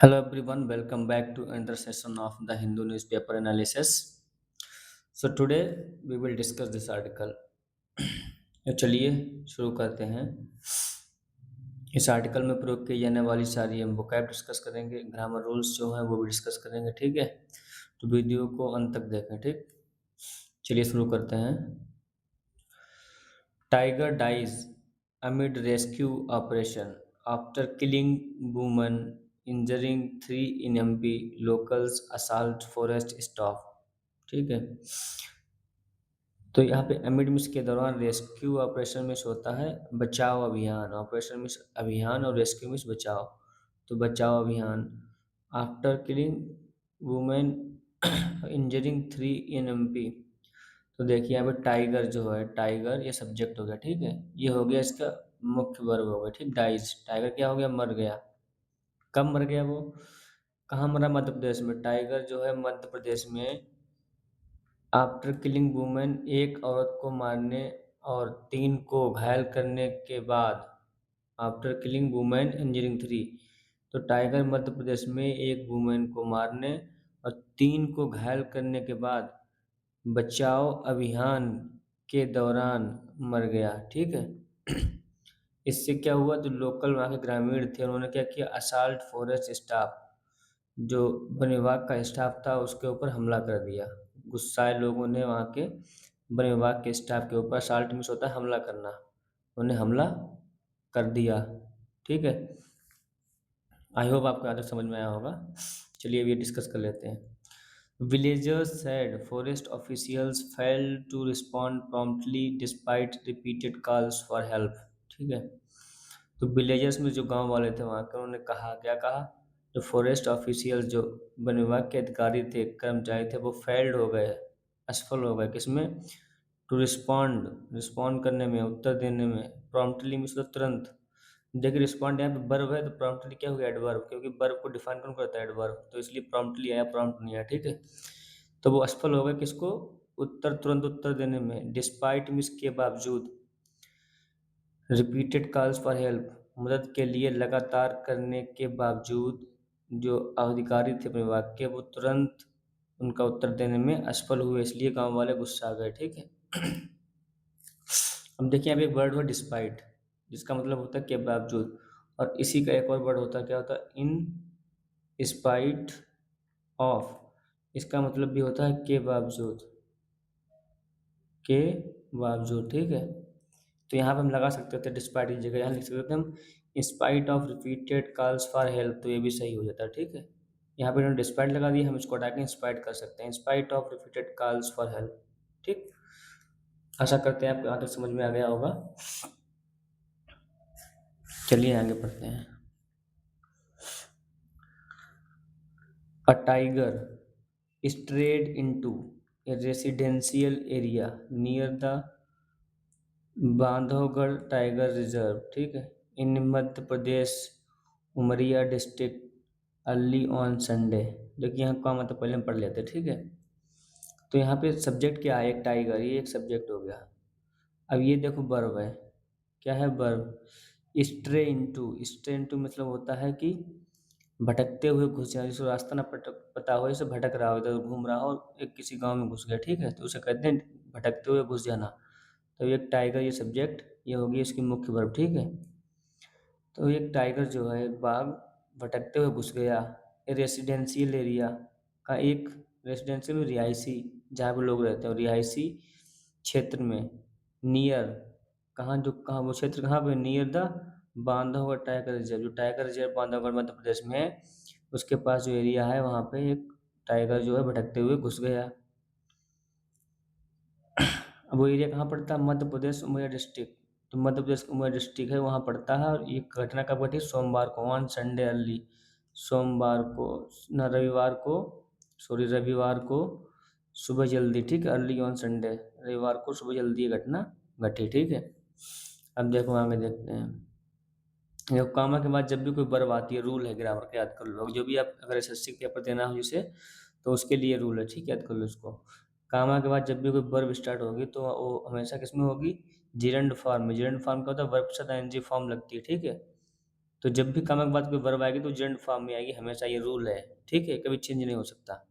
Hello everyone, welcome back to another session of the Hindu newspaper analysis. So today we will discuss this article. तो चलिए शुरू करते हैं। इस article में प्रयोग की जाने वाली सारी हम वोकैब डिस्कस करेंगे, ग्रामर रूल्स जो हैं वो भी डिस्कस करेंगे, ठीक है। तो वीडियो को अंत तक देखें, ठीक। चलिए शुरू करते हैं। Tiger dies amid rescue operation after killing woman, injuring 3 in MP, locals assault forest staff। ठीक है। तो यहाँ पे amid मिस के दौरान रेस्क्यू ऑपरेशन मिस होता है बचाव अभियान, ऑपरेशन मिस अभियान और रेस्क्यू मिस बचाव। तो बचाव अभियान आफ्टर किलिंग वुमेन इंजरिंग 3 इन MP। तो देखिए यहाँ पे टाइगर जो है, टाइगर ये सब्जेक्ट हो गया, ठीक है। ये हो गया इसका मुख्य वर्ब हो गया, ठीक। डाइज, टाइगर क्या हो गया, मर गया। कब मर गया वो, कहाँ मरा, मध्य प्रदेश में। टाइगर जो है मध्य प्रदेश में आफ्टर किलिंग वुमेन, एक औरत को मारने और 3 को घायल करने के बाद, आफ्टर किलिंग वुमेन इंजरिंग 3। तो टाइगर मध्य प्रदेश में एक वुमेन को मारने और 3 को घायल करने के बाद बचाव अभियान के दौरान मर गया, ठीक है। इससे क्या हुआ, तो लोकल वहाँ के ग्रामीण थे, उन्होंने क्या किया, असाल्ट फॉरेस्ट स्टाफ, जो वन विभाग का स्टाफ था उसके ऊपर हमला कर दिया। गुस्साए लोगों ने वहाँ के वन विभाग के स्टाफ के ऊपर, असाल्ट मीन्स होता है हमला करना, उन्हें हमला कर दिया, ठीक है। आई होप आपको यहाँ तक समझ में आया होगा। चलिए अब ये डिस्कस कर लेते हैं। Villagers said forest officials failed to respond promptly despite repeated calls for help। ठीक है। तो विलेजर्स में जो गांव वाले थे वहाँ के, उन्होंने कहा, क्या कहा, जो फॉरेस्ट ऑफिशियल, जो वन विभाग के अधिकारी थे, कर्मचारी थे, वो फेल्ड हो गए, असफल हो गए किसमें, टू रिस्पॉन्ड करने में, उत्तर देने में। प्रॉम्प्टली मीन्स तो तुरंत। देखिए रिस्पॉन्ड यहाँ पे वर्ब है, तो प्रॉम्प्टली क्या हो गया, एडवर्ब, क्योंकि वर्ब को डिफाइन कौन करता है, एडवर्ब, तो इसलिए प्रॉम्प्टली आया, प्रॉम्प्ट नहीं आया, ठीक है। तो वो असफल हो गए किसको, उत्तर, तुरंत उत्तर देने में। डिस्पाइट मीन्स के बावजूद, रिपीटेड कॉल्स फॉर हेल्प, मदद के लिए लगातार करने के बावजूद जो अधिकारी थे विभाग के, वो तुरंत उनका उत्तर देने में असफल हुए, इसलिए गांव वाले गुस्सा आ गए, ठीक है। अब देखिए यहाँ पे एक वर्ड हुआ डिस्पाइट, जिसका मतलब होता है के बावजूद, और इसी का एक और वर्ड होता है, क्या होता है, इन स्पाइट ऑफ, इसका मतलब भी होता है के बावजूद, के बावजूद, ठीक है। तो यहाँ पे हम लगा सकते थे डिस्पाइट की जगह यहाँ लिख सकते थे हम spite of repeated calls for help, तो ये भी सही हो जाता है, ठीक है। यहाँ पे उन्होंने डिस्पाइट लगा दिया, हम इसको हटा के इंस्पाइट कर सकते हैं, spite of repeated calls for help, ठीक। आशा करते हैं आपको यहाँ तक समझ में आ गया होगा। चलिए आगे पढ़ते हैं। A tiger strayed into a residential area near the Bandhavgarh tiger reserve, ठीक है, in Madhya Pradesh, Umaria district, early on Sunday. देखिए यहाँ का मतलब पहले हम पढ़ लेते हैं, ठीक है। तो यहाँ पे सब्जेक्ट क्या है, एक टाइगर, ये एक सब्जेक्ट हो गया। अब ये देखो वर्ब है, क्या है वर्ब, स्ट्रे इनटू मतलब होता है कि भटकते हुए घुस जाना, जिसको रास्ता ना पता हो, जैसे भटक रहा हो, इधर घूम रहा हो, एक किसी गांव में घुस गया, ठीक है, तो उसे कहते हैं भटकते हुए घुस जाना। तो एक टाइगर ये सब्जेक्ट, ये होगी इसकी मुख्य वर्ब, ठीक है। तो एक टाइगर जो है, एक बाघ भटकते हुए घुस गया रेसिडेंशियल एरिया का, एक रेसिडेंशियल में रिहायशी, जहाँ पे लोग रहते हैं, रिहायशी क्षेत्र में, नियर, कहाँ, जो कहाँ वो क्षेत्र कहाँ पे, near the Bandhavgarh tiger reserve, जो टाइगर रिजर्व बांधवगढ़ मध्य प्रदेश में है, उसके पास जो एरिया है, वहाँ पे एक टाइगर जो है भटकते हुए घुस गया। अब वो एरिया कहाँ पड़ता है, मध्य प्रदेश उमरिया डिस्ट्रिक्ट। तो मध्य प्रदेश उमरिया डिस्ट्रिक्ट है, वहाँ पड़ता है, और ये घटना कब घटी, सोमवार को, ऑन संडे अर्ली, सोमवार को, न रविवार को, सॉरी रविवार को सुबह जल्दी, ठीक है, अर्ली ऑन संडे, रविवार को सुबह जल्दी ये घटना घटी, ठीक है। अब देखो आगे देखते हैं। देखो कामा के बाद जब भी कोई वर्ब आती है, रूल है ग्रामर का, याद कर लो, जो भी आप अगर एसएससी के पेपर देना हो जिसे, तो उसके लिए रूल है, ठीक है, याद कर लो इसको। कामा के बाद जब भी कोई वर्ब स्टार्ट होगी, तो वो हमेशा किसमें होगी, जिरंड फॉर्म में। जिरंड फॉर्म का होता है वर्ब के साथ एनजी फॉर्म लगती है, ठीक है। तो जब भी काम के बाद कोई वर्ब आएगी तो जेंड फॉर्म में आएगी हमेशा, ये रूल है। ठीक है, कभी चेंज नहीं हो सकता।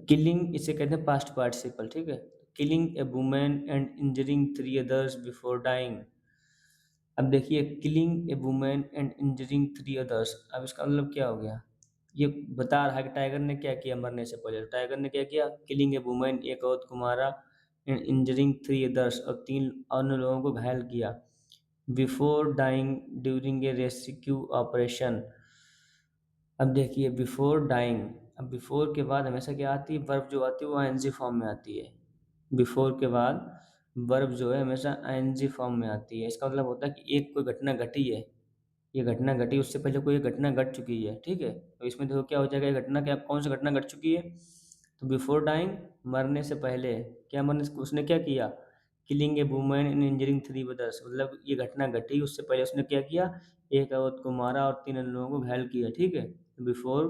किलिंग इसे कहते हैं पास्ट पार्टिसिपल। ठीक है, killing a women and injuring 3 others before dying. अब देखिए, killing a women and injuring 3 others, अब इसका मतलब क्या हो गया? ये बता रहा है कि टाइगर ने क्या किया मरने से पहले। तो टाइगर ने क्या किया? किलिंग ए वुमेन, एक औरत को मारा, एंड इंजरिंग 3 others, और 3 अन्य लोगों को घायल किया, before dying, during a rescue operation. अब देखिए, बिफोर डाइंग, अब बिफोर के बाद हमेशा क्या आती है? वर्ब जो आती है वो आईएनजी फॉर्म में आती है। बिफोर के बाद वर्ब जो है हमेशा आईएनजी फॉर्म में आती है। इसका मतलब होता है कि एक कोई घटना घटी है, ये घटना घटी, उससे पहले कोई घटना घट चुकी है। ठीक है, तो इसमें देखो क्या हो जाएगा, ये घटना क्या, कौन सी घटना घट चुकी है? तो बिफोर डाइंग, मरने से पहले। क्या मरने से, उसने क्या किया? Killing a women and injuring 3 others, मतलब ये घटना घटी, उससे पहले उसने क्या किया? एक औरत को मारा और 3 अन्य लोगों को घायल किया। ठीक है, बिफोर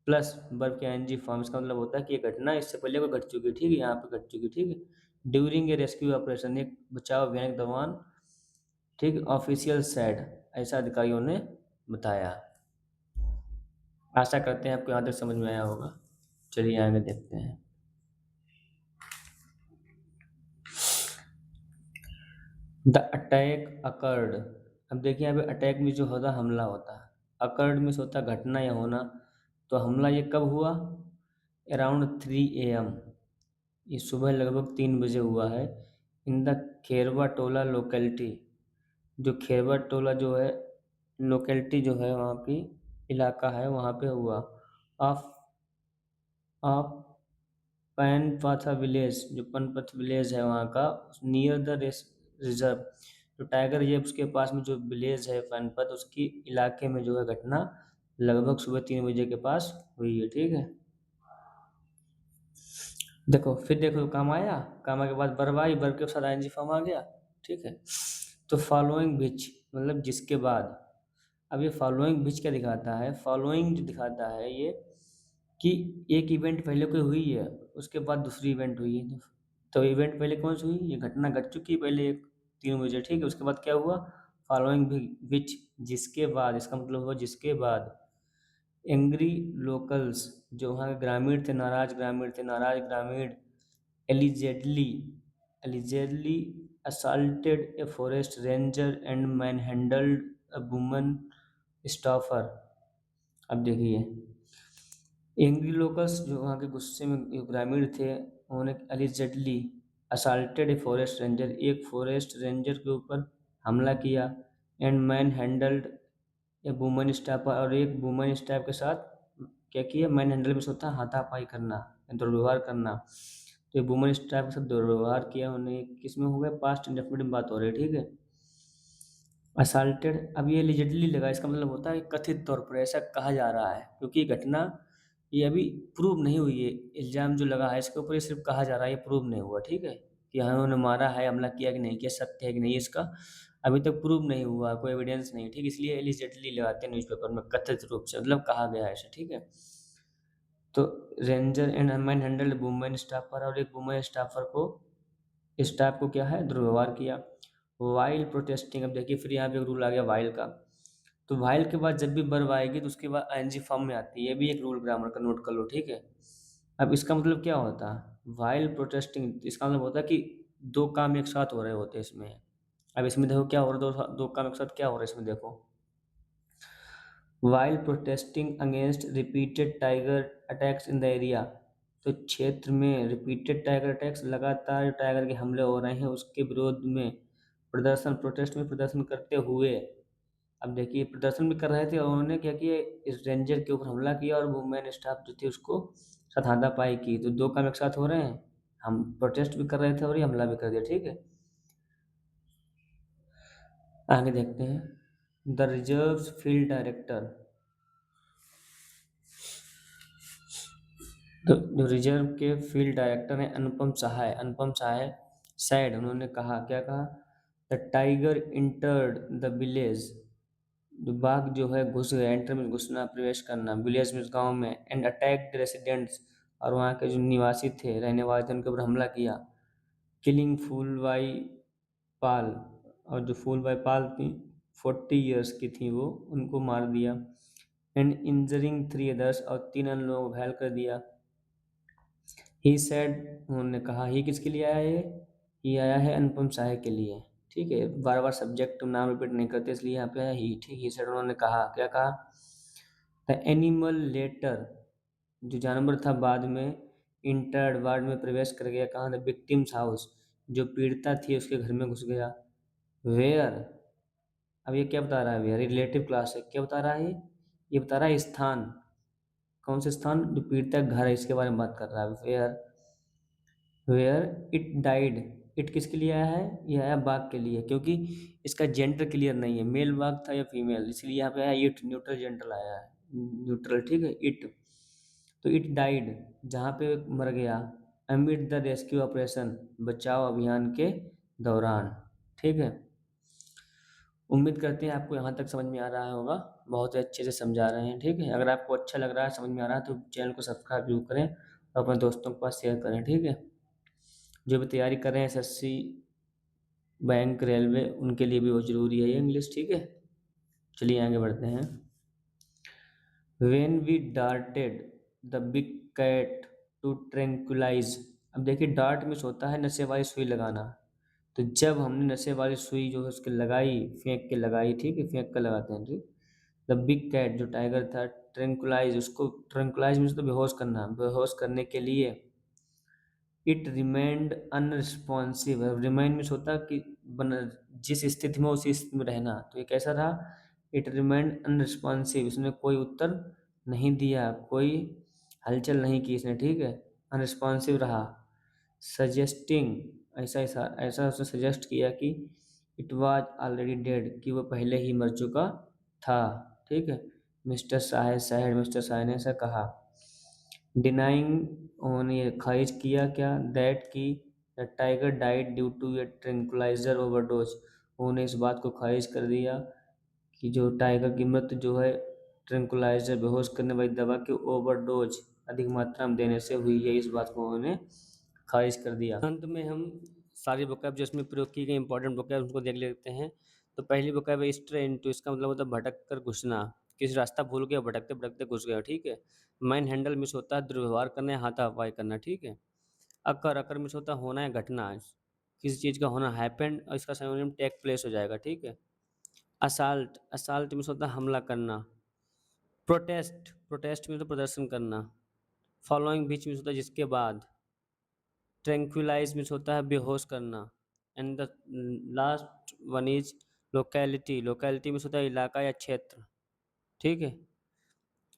प्लस वर्ब के आईएनजी फॉर्म, इसका मतलब होता है कि ये घटना इससे पहले कोई घट चुकी है। ठीक है, यहाँ पे घट चुकी है। ठीक है, ड्यूरिंग ए रेस्क्यू ऑपरेशन, एक बचाव अभियान के दौरान। ठीक, ऑफिशियल सेड, ऐसा अधिकारियों ने बताया। आशा करते हैं आपको यहाँ तक समझ में आया होगा। चलिए आगे देखते हैं। The attack occurred. अब देखिए, यहाँ पे अटैक में जो होता है हमला होता है, अकर्ड में होता है घटना या होना। तो हमला ये कब हुआ? अराउंड 3 AM, ये सुबह लगभग 3 बजे हुआ है। In the Kherwa Tola locality, जो खेरवा टोला जो है लोकेलिटी जो है वहाँ की इलाका है, वहाँ पे हुआ। ऑफ ऑफ पैनपाथा विलेज, जो पनपथ विलेज है वहाँ का, नियर द रिजर्व, जो टाइगर रिजर्व उसके पास में जो विलेज है पनपथ, उसकी इलाके में जो है घटना लगभग सुबह 3 बजे के पास हुई है। ठीक है, देखो फिर देखो काम आया, काम के बाद वर्ब आई, वर्ब के साथ आईएनजी फॉर्म आ गया। ठीक है, तो फॉलोइंग विच, मतलब जिसके बाद। अब ये फॉलोइंग विच क्या दिखाता है? फॉलोइंग जो दिखाता है ये कि एक इवेंट पहले कोई हुई है, उसके बाद दूसरी इवेंट हुई है। तो इवेंट पहले कौन सी हुई? ये घटना घट चुकी है पहले एक 3 बजे। ठीक है, उसके बाद क्या हुआ? फॉलोइंग विच, जिसके बाद, इसका मतलब हुआ जिसके बाद। एंग्री लोकल्स, जो वहाँ के ग्रामीण थे, नाराज ग्रामीण, allegedly allegedly assaulted a forest ranger and manhandled a woman staffer। अब देखिए, एंग्री लोकल्स, जो वहाँ के गुस्से में जो ग्रामीण थे, उन्होंने अलिजेडली असाल्टेड ए फॉरेस्ट रेंजर, एक फॉरेस्ट रेंजर के ऊपर हमला किया, and man handled a woman staff, और एक वुमन स्टाफ के साथ क्या किया? मैन हैंडल में से होता है हाथापाई करना, दुर्व्यवहार करना। तो वुमन स्टाफ के साथ दुर्व्यवहार किया उन्हें, किस में हो गया? पास्ट इंडेफिनिट में बात हो रही है। ठीक है, असल्टेड, अब ये एलिजिडली लगा, इसका मतलब होता है कथित तौर पर ऐसा कहा जा रहा है, क्योंकि ये घटना ये अभी प्रूव नहीं हुई है। इल्ज़ाम जो लगा है इसके ऊपर ये सिर्फ कहा जा रहा है, ये प्रूव नहीं हुआ। ठीक है, कि हाँ उन्होंने मारा है, हमला किया कि नहीं किया, सत्य है कि नहीं, इसका अभी तक प्रूव नहीं हुआ, कोई एविडेंस नहीं। ठीक, इसलिए एलिजिडली लगाते हैं न्यूज़पेपर में, कथित रूप से, मतलब कहा गया है ऐसे। ठीक है, तो ranger and man handled women staffer, और एक वुमेन स्टाफर को, स्टाफ को क्या है? दुर्व्यवहार किया। वाइल प्रोटेस्टिंग, अब देखिए फिर यहाँ पे एक रूल आ गया वाइल का। तो वाइल के बाद जब भी वर्ब आएगी तो उसके बाद आईएनजी फॉर्म में आती है, ये भी एक रूल ग्रामर का नोट कर लो। ठीक है, अब इसका मतलब क्या होता है? वाइल प्रोटेस्टिंग, इसका मतलब होता है कि दो काम एक साथ हो रहे होते हैं इसमें। अब इसमें देखो क्या हो रहा है, दो दो काम एक साथ क्या हो रहा है इसमें देखो। While protesting against repeated tiger attacks in the area, तो क्षेत्र में रिपीटेड टाइगर अटैक्स, लगातार टाइगर के हमले हो रहे हैं, उसके विरोध में प्रदर्शन, प्रोटेस्ट में प्रदर्शन करते हुए। अब देखिए, प्रदर्शन भी कर रहे थे और उन्होंने क्या किया? इस रेंजर के ऊपर हमला किया और वुमेन स्टाफ जो थी उसको साथ हाथापाई की। तो दो काम एक साथ हो रहे हैं, हम प्रोटेस्ट भी कर रहे थे और ये हमला भी कर दिया। ठीक है, आगे देखते हैं। द रिजर्व फील्ड डायरेक्टर, तो जो रिजर्व के फील्ड डायरेक्टर हैं अनुपम सहाय सैड, उन्होंने कहा, क्या कहा? The tiger entered the village, जो बाघ जो है घुस गया, एंटर में घुसना, प्रवेश करना, विलेज में गांव में, एंड अटैक रेसिडेंट्स, और वहाँ के जो निवासी थे, रहने वाले थे, उनके ऊपर हमला किया। किलिंग फूलबाई पाल, और जो फूलबाई पाल थी 40 ईयर्स की थी वो, उनको मार दिया। एंड इंजरिंग 3 अदर्स, और 3 अन्य लोगों को घायल कर दिया। ही सेड, उन्होंने कहा, ही किसके लिए आया है? ये आया है अनुपम साय के लिए। ठीक है, बार बार सब्जेक्ट नाम रिपीट नहीं करते, इसलिए यहाँ पे है ही। ठीक, ही सेड, उन्होंने कहा, क्या कहा? द एनिमल लेटर, जो जानवर था बाद में, इंटर्ड, वार्ड में प्रवेश कर गया। कहाँ? द विक्टिम्स हाउस, जो पीड़िता थी उसके घर में घुस गया। वेयर, अब ये क्या बता रहा है? वेयर रिलेटिव क्लास है, क्या बता रहा है ये बता रहा है स्थान। कौन से स्थान? जो पीड़िता का घर है, इसके बारे में बात कर रहा है। वेयर इट डाइड, इट किसके लिए आया है? ये आया बाघ के लिए, क्योंकि इसका जेंडर क्लियर नहीं है, मेल बाघ था या फीमेल, इसलिए यहाँ पे आया इट, न्यूट्रल जेंडर आया है, न्यूट्रल। ठीक है, इट। तो इट डाइड, जहाँ पे मर गया, अमिड द रेस्क्यू ऑपरेशन, बचाव अभियान के दौरान। ठीक है, उम्मीद करते हैं आपको यहाँ तक समझ में आ रहा होगा, बहुत ही अच्छे से समझा रहे हैं। ठीक है, अगर आपको अच्छा लग रहा है, समझ में आ रहा है, तो चैनल को सब्सक्राइब जरूर करें और अपने दोस्तों के पास शेयर करें। ठीक है, जो भी तैयारी कर रहे हैं एसएससी, बैंक, रेलवे, उनके लिए भी बहुत ज़रूरी है ये इंग्लिश। ठीक है, चलिए आगे बढ़ते हैं। When we darted the big cat to tranquilize, अब देखिए डार्ट में होता है नशे वाली सुई लगाना। तो जब हमने नशे वाली सुई जो है उसके लगाई, फेंक के लगाई, ठीक है, फेंक कर लगाते हैं, ठीक। द बिग कैट, जो टाइगर था, ट्रैंकुलाइज, उसको ट्रैंकुलाइज मीन्स तो बेहोश करना, बेहोश करने के लिए it remained unresponsive. Remind means होता है कि जिस स्थिति में उसी स्थिति में रहना, तो ये कैसा रहा? इट रिमेंड अनरिस्पॉन्सिव, इसने कोई उत्तर नहीं दिया, कोई हलचल नहीं की इसने। ठीक है, अनरिस्पॉन्सिव रहा। सजेस्टिंग, ऐसा ऐसा ऐसा उसने सजेस्ट किया कि इट वाज ऑलरेडी डेड, कि वो पहले ही मर चुका था। ठीक है, मिस्टर साहे सैड, मिस्टर साहे ने ऐसा कहा। डिनाइंग, उन्होंने ये खारिज किया क्या? दैट की the tiger died due to a tranquilliser overdose, उन्होंने इस बात को खारिज कर दिया कि जो टाइगर की मृत्यु जो है ट्रैंक्विलाइजर, बेहोश करने वाली दवा के ओवरडोज, अधिक मात्रा में देने से हुई है, इस बात को उन्होंने खारिज कर दिया। अंत में हम सारी वोकैब जो इसमें प्रयोग की गई इंपॉर्टेंट वोकैब उनको देख लेते हैं। तो पहली वोकैब है स्ट्रे इनटू, इसका मतलब होता है भटक कर घुसना, किसी रास्ता भूल गया, भटकते भटकते घुस गया। ठीक है, मैन हैंडल मिस होता है दुर्व्यवहार करना या हाथापाई करना। ठीक है, अकर, अकर मिस होता है होना या घटना, किसी चीज़ का होना, हैपेंड, और इसका सिनोनिम टेक प्लेस हो जाएगा। ठीक है, असाल्ट, असाल्ट मिस होता है हमला करना। प्रोटेस्ट, प्रोटेस्ट में तो प्रदर्शन करना। फॉलोइंग बीच में होता है जिसके बाद। ट्रैंक्विलाइज मीन्स होता है बेहोश करना। And the last one is locality, locality means होता है इलाका या क्षेत्र। ठीक है,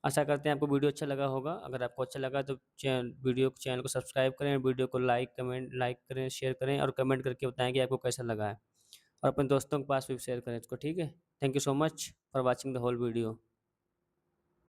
आशा करते हैं आपको वीडियो अच्छा लगा होगा। अगर आपको अच्छा लगा तो चैनल को सब्सक्राइब करें, वीडियो को लाइक करें, शेयर करें, और कमेंट करके बताएं कि आपको कैसा लगा है, और अपने दोस्तों के पास भी शेयर करें इसको। ठीक है, thank you so much for watching the whole video.